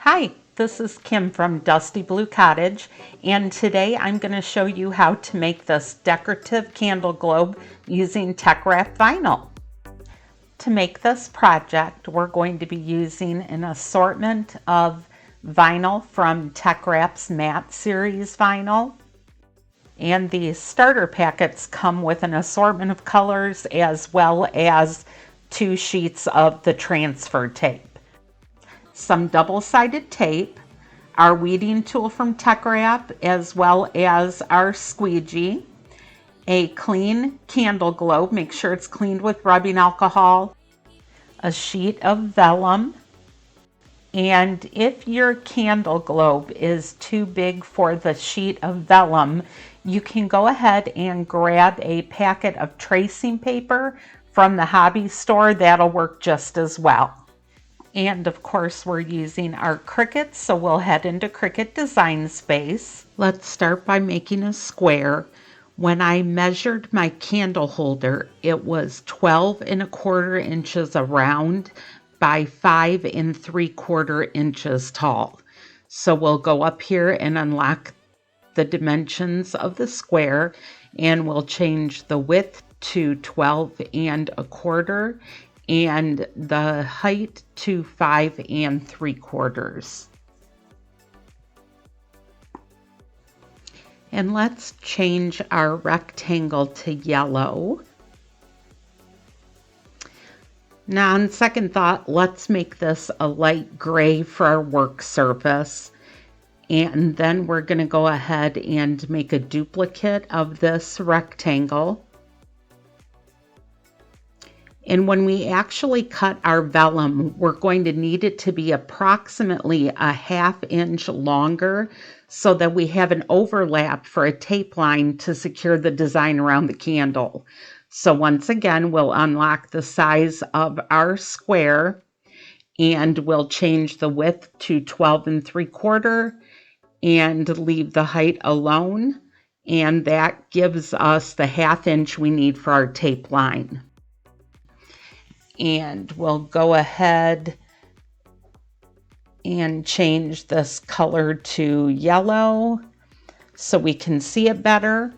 Hi, this is Kim from Dusty Blue Cottage, and today I'm going to show you how to make this decorative candle globe using tech wrap vinyl. To make this project, we're going to be using an assortment of vinyl from Tech Wrap's Matte Series vinyl. And the starter packets come with an assortment of colors as well as 2 sheets of the transfer tape. Some double-sided tape, our weeding tool from Tech Wrap, as well as our squeegee, a clean candle globe, make sure it's cleaned with rubbing alcohol, a sheet of vellum, and if your candle globe is too big for the sheet of vellum, you can go ahead and grab a packet of tracing paper from the hobby store. That'll work just as well. And of course we're using our Cricut, so we'll head into Cricut Design Space. Let's start by making a square. When I measured my candle holder, it was 12 1/4 inches around by 5 3/4 inches tall. So we'll go up here and unlock the dimensions of the square, and we'll change the width to 12 1/4 and the height to 5 3/4. And let's change our rectangle to yellow. Now, on second thought, let's make this a light gray for our work surface. And then we're going to go ahead and make a duplicate of this rectangle. And when we actually cut our vellum, we're going to need it to be approximately a 1/2 inch longer so that we have an overlap for a tape line to secure the design around the candle. So once again, we'll unlock the size of our square and we'll change the width to 12 3/4 and leave the height alone. And that gives us the 1/2 inch we need for our tape line. And we'll go ahead and change this color to yellow so we can see it better.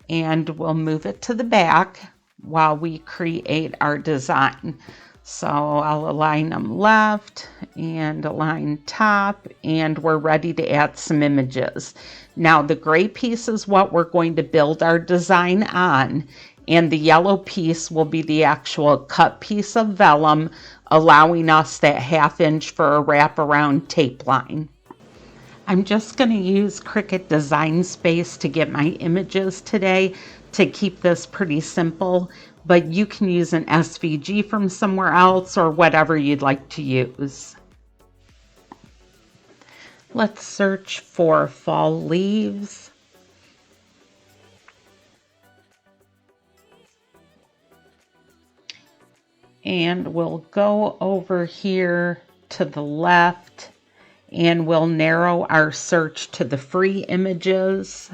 And we'll move it to the back while we create our design. So I'll align them left and align top, and we're ready to add some images. Now the gray piece is what we're going to build our design on, and the yellow piece will be the actual cut piece of vellum, allowing us that 1/2 inch for a wraparound tape line. I'm just going to use Cricut Design Space to get my images today to keep this pretty simple, but you can use an SVG from somewhere else or whatever you'd like to use. Let's search for fall leaves. And we'll go over here to the left and we'll narrow our search to the free images.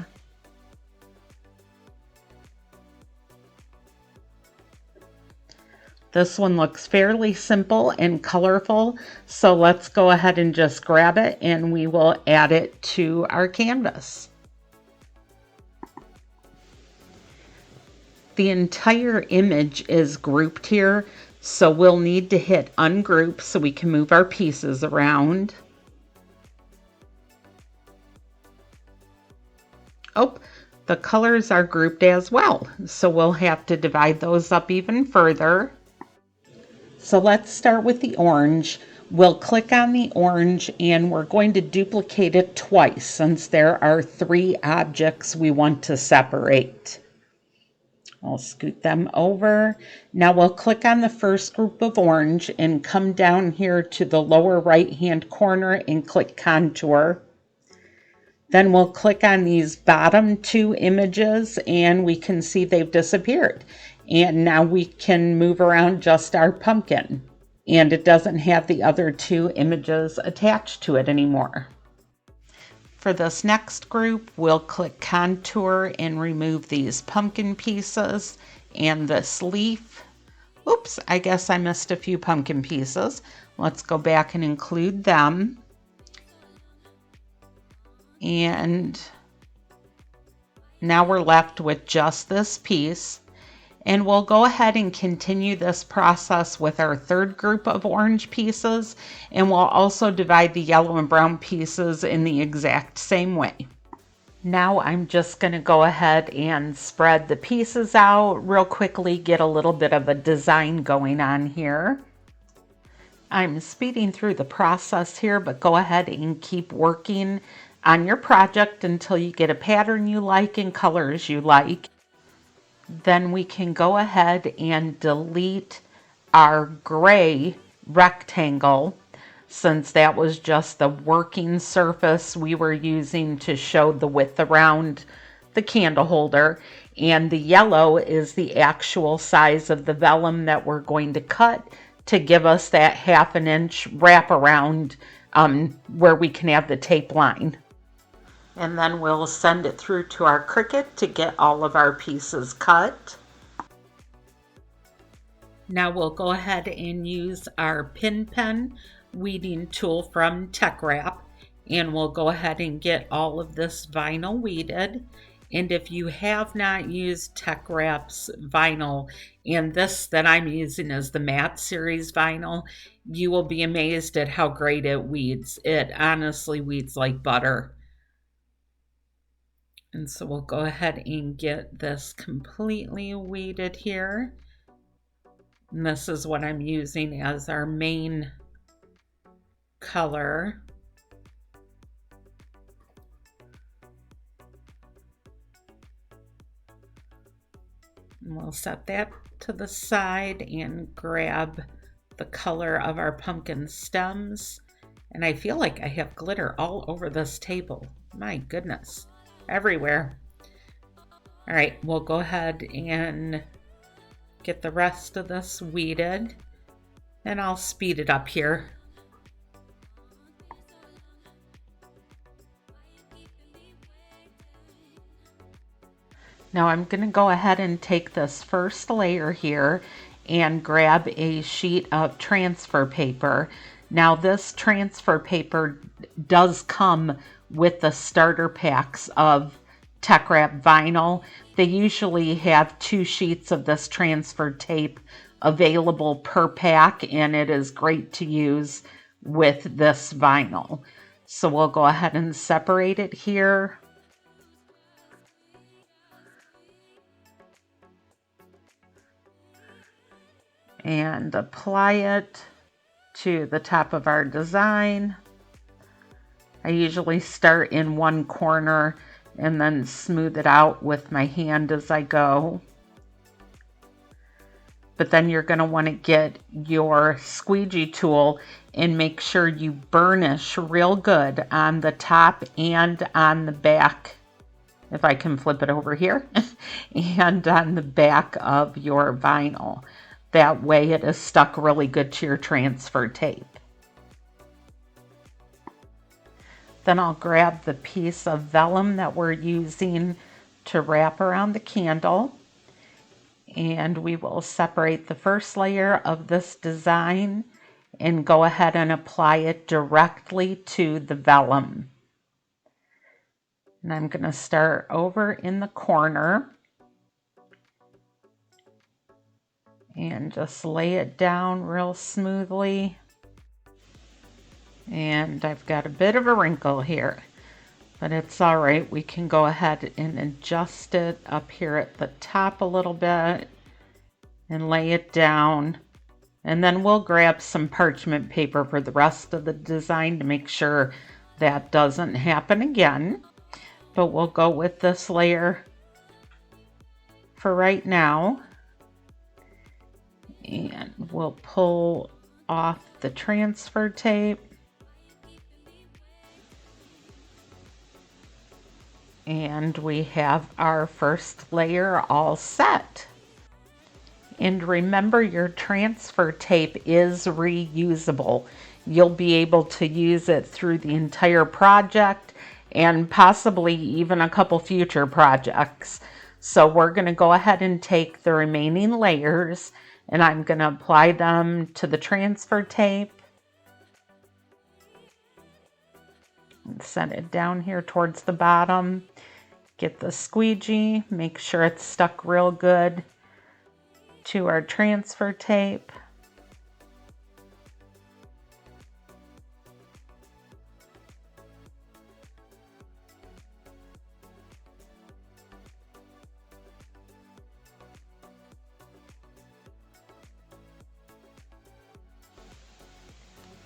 This one looks fairly simple and colorful, so let's go ahead and just grab it and we will add it to our canvas. The entire image is grouped here, so we'll need to hit ungroup so we can move our pieces around. Oh, the colors are grouped as well, so we'll have to divide those up even further. So let's start with the orange. We'll click on the orange and we're going to duplicate it twice since there are 3 objects we want to separate. I'll scoot them over. Now we'll click on the first group of orange and come down here to the lower right hand corner and click contour. Then we'll click on these bottom 2 images and we can see they've disappeared. And now we can move around just our pumpkin. And it doesn't have the other 2 images attached to it anymore. For this next group, we'll click contour and remove these pumpkin pieces and this leaf. Oops, I guess I missed a few pumpkin pieces. Let's go back and include them. And now we're left with just this piece. And we'll go ahead and continue this process with our third group of orange pieces, and we'll also divide the yellow and brown pieces in the exact same way. Now I'm just going to go ahead and spread the pieces out real quickly, get a little bit of a design going on here. I'm speeding through the process here, but go ahead and keep working on your project until you get a pattern you like and colors you like. Then we can go ahead and delete our gray rectangle, since that was just the working surface we were using to show the width around the candle holder. And the yellow is the actual size of the vellum that we're going to cut to give us that 1/2 inch wraparound where we can have the tape line. And then we'll send it through to our Cricut to get all of our pieces cut. Now we'll go ahead and use our pin pen weeding tool from TechWrap, and we'll go ahead and get all of this vinyl weeded. And if you have not used TechWrap's vinyl, and this that I'm using is the matte series vinyl, you will be amazed at how great it weeds. It honestly weeds like butter. And so we'll go ahead and get this completely weeded here. And this is what I'm using as our main color. And we'll set that to the side and grab the color of our pumpkin stems. And I feel like I have glitter all over this table. My goodness. Everywhere. All right, we'll go ahead and get the rest of this weeded, and I'll speed it up here. Now I'm going to go ahead and take this first layer here and grab a sheet of transfer paper. Now this transfer paper does come with the starter packs of TechWrap vinyl. They usually have 2 sheets of this transfer tape available per pack, and it is great to use with this vinyl. So we'll go ahead and separate it here. And apply it to the top of our design. I usually start in one corner and then smooth it out with my hand as I go. But then you're going to want to get your squeegee tool and make sure you burnish real good on the top and on the back, if I can flip it over here, and on the back of your vinyl. That way it is stuck really good to your transfer tape. Then I'll grab the piece of vellum that we're using to wrap around the candle, and we will separate the first layer of this design and go ahead and apply it directly to the vellum. And I'm going to start over in the corner and just lay it down real smoothly. And I've got a bit of a wrinkle here, but it's all right. We can go ahead and adjust it up here at the top a little bit and lay it down. And then we'll grab some parchment paper for the rest of the design to make sure that doesn't happen again. But we'll go with this layer for right now. And we'll pull off the transfer tape. And we have our first layer all set. And remember, your transfer tape is reusable. You'll be able to use it through the entire project and possibly even a couple future projects. So we're going to go ahead and take the remaining layers, and I'm going to apply them to the transfer tape. Set it down here towards the bottom. Get the squeegee, make sure it's stuck real good to our transfer tape.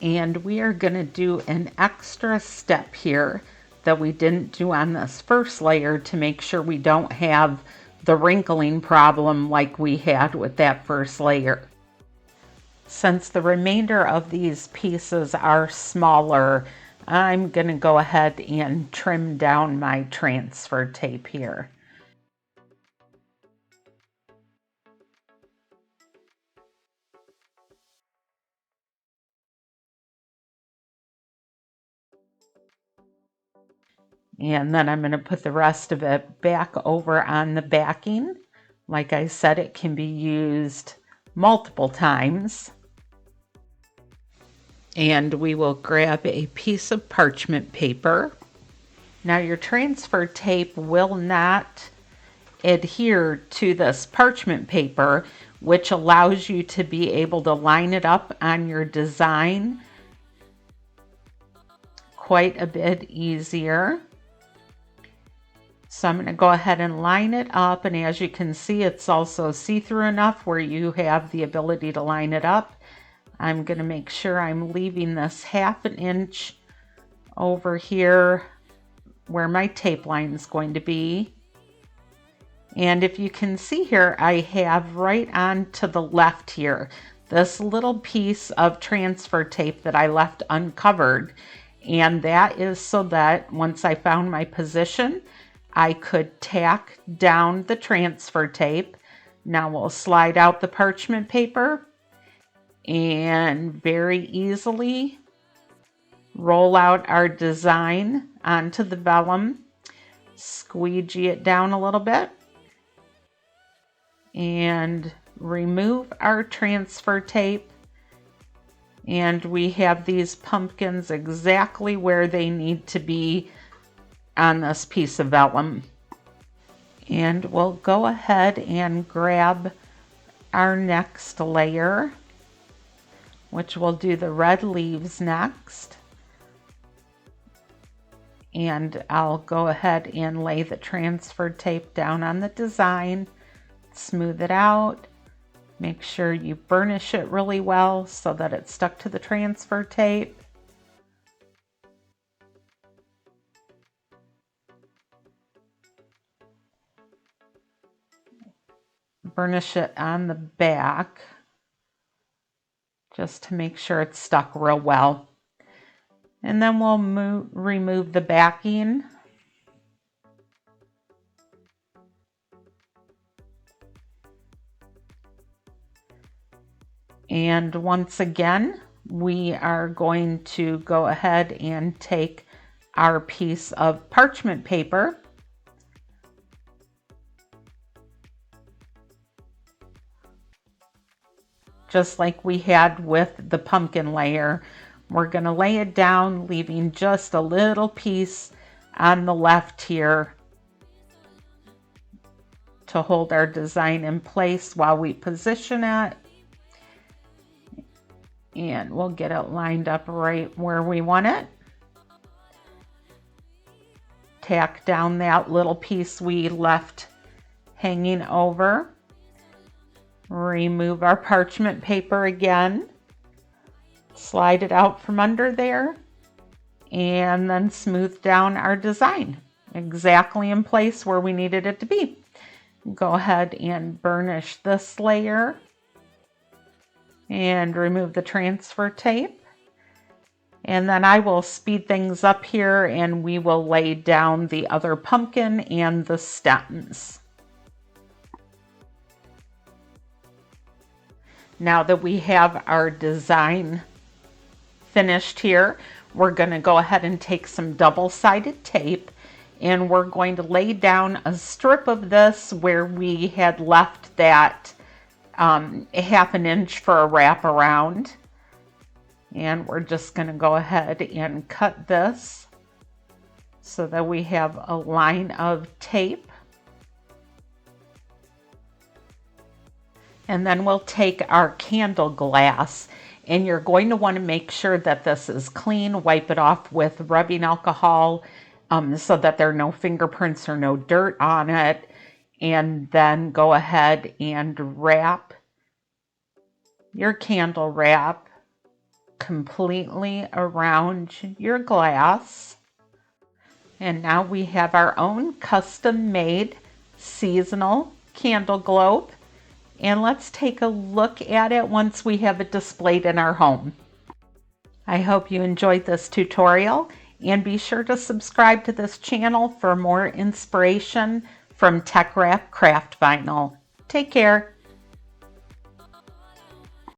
And we are going to do an extra step here that we didn't do on this first layer to make sure we don't have the wrinkling problem like we had with that first layer. Since the remainder of these pieces are smaller, I'm going to go ahead and trim down my transfer tape here. And then I'm going to put the rest of it back over on the backing. Like I said, it can be used multiple times. And we will grab a piece of parchment paper. Now your transfer tape will not adhere to this parchment paper, which allows you to be able to line it up on your design quite a bit easier. So I'm going to go ahead and line it up, and as you can see, it's also see-through enough where you have the ability to line it up. I'm going to make sure I'm leaving this 1/2 inch over here where my tape line is going to be. And if you can see here, I have right on to the left here this little piece of transfer tape that I left uncovered, and that is so that once I found my position, I could tack down the transfer tape. Now we'll slide out the parchment paper and very easily roll out our design onto the vellum, squeegee it down a little bit, and remove our transfer tape. And we have these pumpkins exactly where they need to be on this piece of vellum. And we'll go ahead and grab our next layer, which we'll do the red leaves next. And I'll go ahead and lay the transfer tape down on the design, smooth it out, make sure you burnish it really well so that it's stuck to the transfer tape. Burnish it on the back just to make sure it's stuck real well. And then we'll remove the backing. And once again, we are going to go ahead and take our piece of parchment paper, just like we had with the pumpkin layer. We're going to lay it down, leaving just a little piece on the left here to hold our design in place while we position it. And we'll get it lined up right where we want it. Tack down that little piece we left hanging over. Remove our parchment paper again. Slide it out from under there. And then smooth down our design exactly in place where we needed it to be. Go ahead and burnish this layer. And remove the transfer tape. And then I will speed things up here and we will lay down the other pumpkin and the stems. Now that we have our design finished here, we're going to go ahead and take some double-sided tape and we're going to lay down a strip of this where we had left that 1/2 inch for a wraparound. And we're just going to go ahead and cut this so that we have a line of tape. And then we'll take our candle glass, and you're going to want to make sure that this is clean. Wipe it off with rubbing alcohol so that there are no fingerprints or no dirt on it. And then go ahead and wrap your candle wrap completely around your glass. And now we have our own custom-made seasonal candle globe. And let's take a look at it once we have it displayed in our home. I hope you enjoyed this tutorial, and be sure to subscribe to this channel for more inspiration from Tech Wrap Craft Vinyl. Take care.